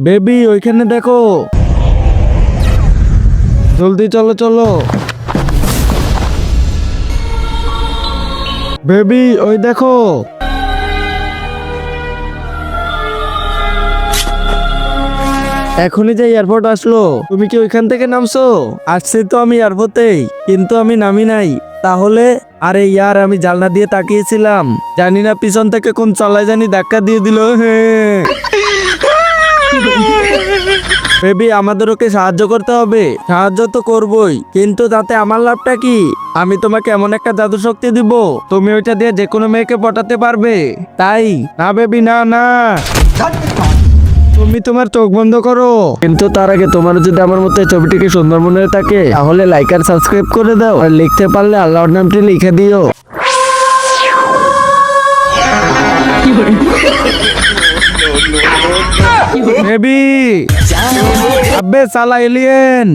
Baby ওইখানে দেখো, জলদি চলো চলো। বেবি ওই দেখো। এখনই যে এয়ারপোর্ট আসলো, তুমি কি ওইখান থেকে নামছো? আসছি তো আমি এয়ারপোর্টেই, কিন্তু আমি নামি নাই। তাহলে? আরে ইয়ার, আমি জানলা দিয়ে তাকিয়েছিলাম, জানি না পিছন থেকে কোন চালায় জানি ধাক্কা দিয়ে দিল। বেবি আমাদের ওকে সাহায্য করতে হবে। সাহায্য তো করবই, কিন্তু তাতে আমার লাভটা কি? আমি তোমাকে এমন একটা জাদু শক্তি দিব, তুমি ওইটা দিয়ে যে কোনো মেয়েকে পটাতে পারবে। তাই না বেবি, না না, তুমি তোমার চোখ বন্ধ করো। কিন্তু তার আগে তোমার যদি আমার মতো এই ছবিটিকে সুন্দর মনে থাকে, তাহলে লাইক আর সাবস্ক্রাইব করে দাও, আর লিখতে পারলে আল্লাহর নামটি লিখে দিও। বেবি, আব্বে সালা এলিয়েন।